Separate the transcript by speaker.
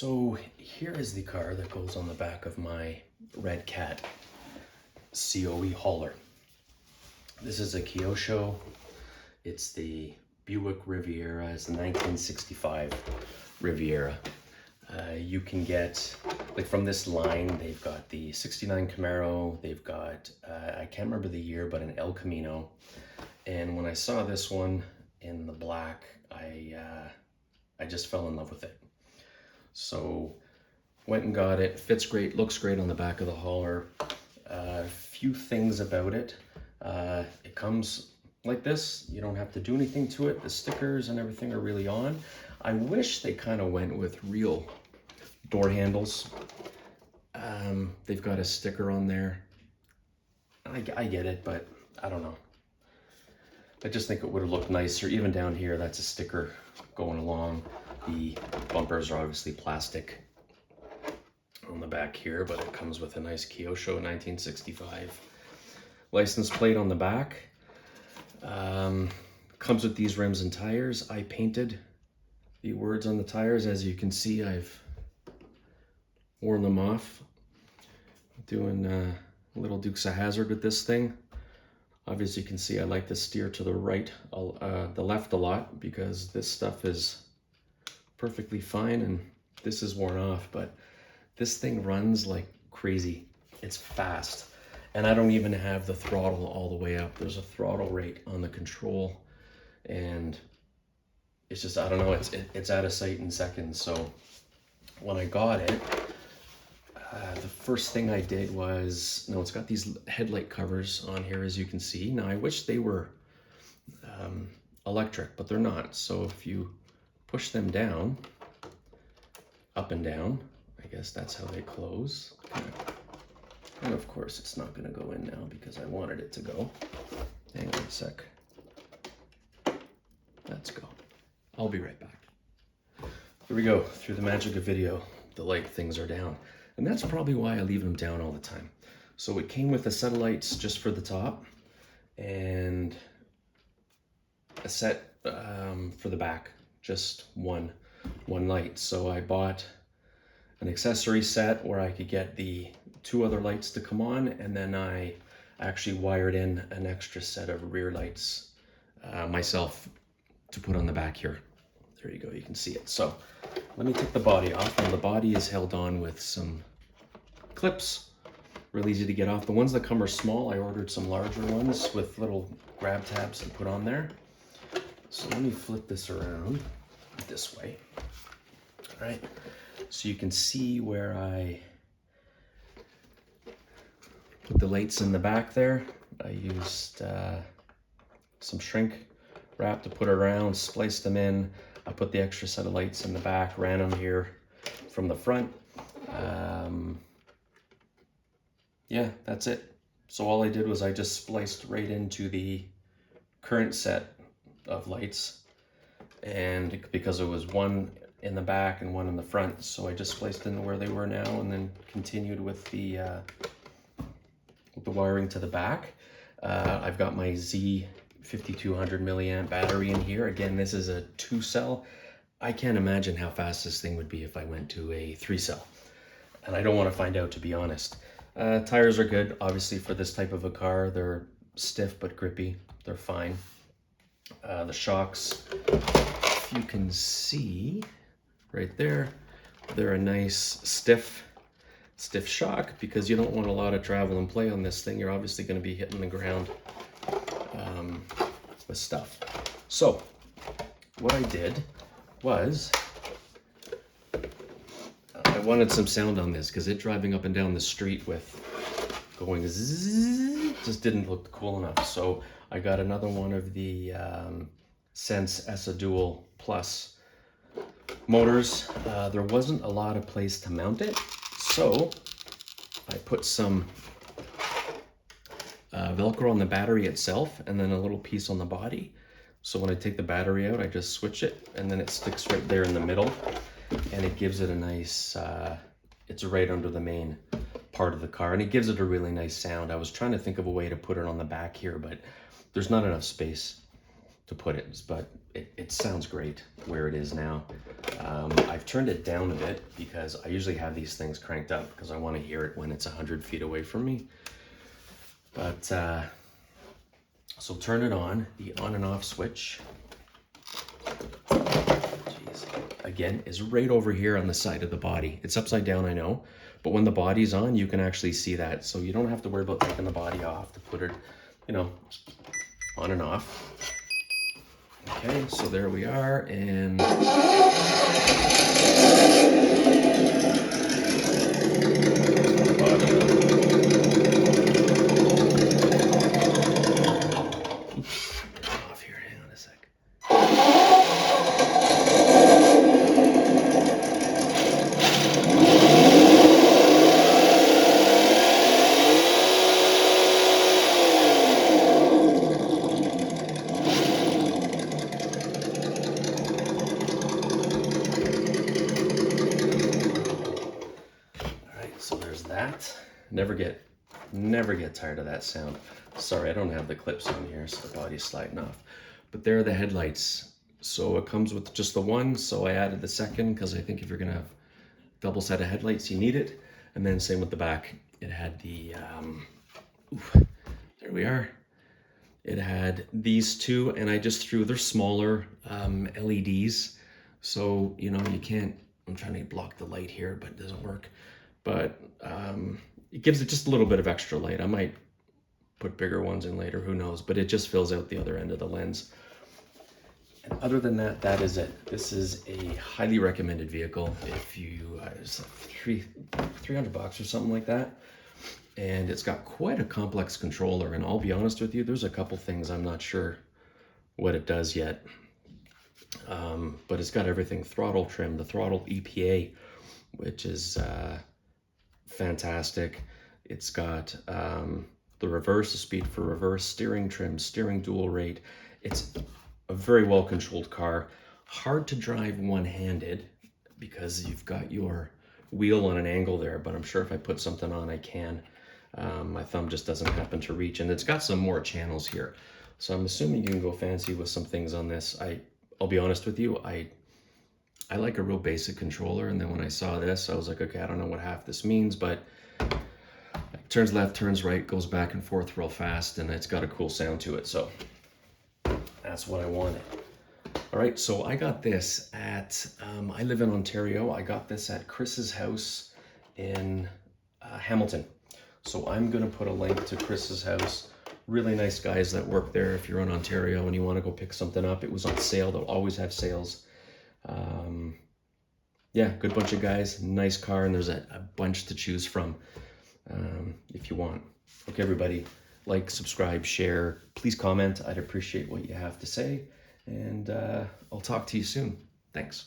Speaker 1: So here is the car that goes on the back of my Red Cat COE hauler. This is a Kyosho. It's the Buick Riviera. It's the 1965 Riviera. You can get, like from this line, they've got the 69 Camaro, they've got, I can't remember the year, but an El Camino. And when I saw this one in the black, I just fell in love with it. So went and got it. Fits great, looks great on the back of the hauler. Few things about it. It comes like this. You don't have to do anything to it. The stickers and everything are really on. I wish they kind of went with real door handles. They've got a sticker on there. I get it, but I don't know. I just think it would have looked nicer. Even down here, that's a sticker going along. The bumpers are obviously plastic on the back here, but it comes with a nice Kyosho 1965 license plate on the back. Comes with these rims and tires. I painted the words on the tires. As you can see, I've worn them off. Doing a little Dukes of Hazzard with this thing. Obviously, you can see I like to steer to the right, the left a lot, because this stuff is perfectly fine and this is worn off, but this thing runs like crazy. It's fast. And I don't even have the throttle all the way up. There's a throttle rate on the control, and it's just, I don't know, it's out of sight in seconds. So when I got it, the first thing I did was, it's got these headlight covers on here, as you can see. Now I wish they were electric, but they're not. So if you push them down, up and down, I guess that's how they close. And of course it's not gonna go in now because I wanted it to go. Hang on a sec. Let's go. I'll be right back. Here we go. Through the magic of video, the light things are down. And that's probably why I leave them down all the time. So it came with a set of lights just for the top and a set for the back, just one light. So I bought an accessory set where I could get the 2 other lights to come on, and then I actually wired in an extra set of rear lights myself to put on the back here. There you go, you can see it. So let me take the body off. Now the body is held on with some clips, really easy to get off. The ones that come are small. I ordered some larger ones with little grab tabs to put on there. So let me flip this around this way. All right, so you can see where I put the lights in the back there. I used some shrink wrap to put around, spliced them in. I put the extra set of lights in the back, ran them here from the front. Yeah, that's it. So all I did was I just spliced right into the current set of lights, and because it was one in the back and one in the front, so I just spliced into where they were now, and then continued with the wiring to the back. I've got my Z5200 milliamp battery in here. Again, this is a 2-cell. I can't imagine how fast this thing would be if I went to a 3-cell, and I don't want to find out, to be honest. Tires are good, obviously, for this type of a car. They're stiff but grippy. They're fine. The shocks, if you can see right there, they're a nice stiff shock, because you don't want a lot of travel and play on this thing. You're obviously going to be hitting the ground with stuff. So what I did was I wanted some sound on this, because it driving up and down the street with going zzz just didn't look cool enough. So I got another one of the Sense ESA Dual Plus motors. There wasn't a lot of place to mount it, so I put some Velcro on the battery itself, and then a little piece on the body. So when I take the battery out, I just switch it, and then it sticks right there in the middle, and it gives it a nice, it's right under the main part of the car, and it gives it a really nice sound. I was trying to think of a way to put it on the back here, but there's not enough space. to put it, but it sounds great where it is now. I've turned it down a bit because I usually have these things cranked up because I want to hear it when it's 100 feet away from me. But so turn it on, the on and off switch. Jeez. Again, is right over here on the side of the body. It's upside down, I know, but when the body's on, you can actually see that. So you don't have to worry about taking the body off to put it, you know, on and off. Okay, so there we are, and off here, hang on a sec. So there's that. Never get tired of that sound. Sorry, I don't have the clips on here, so the body's sliding off. But there are the headlights. So it comes with just the one, so I added the second because I think if you're gonna have double set of headlights, you need it. And then same with the back. It had the, there we are. It had these two, and I just threw, they're smaller LEDs. So, you know, you can't, I'm trying to block the light here, but it doesn't work. But it gives it just a little bit of extra light. I might put bigger ones in later, who knows, but it just fills out the other end of the lens. And other than that, that is it. This is a highly recommended vehicle if you, it's like $300 or something like that. And it's got quite a complex controller, and I'll be honest with you, there's a couple things I'm not sure what it does yet. But it's got everything, throttle trim, the throttle EPA, which is fantastic. It's got the reverse, the speed for reverse, steering trim, steering dual rate. It's a very well controlled car. Hard to drive one-handed because you've got your wheel on an angle there, but I'm sure if I put something on, I can. My thumb just doesn't happen to reach, and it's got some more channels here. So I'm assuming you can go fancy with some things on this. I'll be honest with you, I like a real basic controller, and then when I saw this, I was like, okay, I don't know what half this means, but it turns left, turns right, goes back and forth real fast, and it's got a cool sound to it, so that's what I wanted. All right, so I got this at, I live in Ontario, I got this at Chris's house in Hamilton. So I'm gonna put a link to Chris's house. Really nice guys that work there. If you're in Ontario and you wanna go pick something up, it was on sale, they'll always have sales. Yeah, good bunch of guys, nice car, and there's a bunch to choose from if you want. Okay, everybody, like, subscribe, share, please comment. I'd appreciate what you have to say, and I'll talk to you soon. Thanks.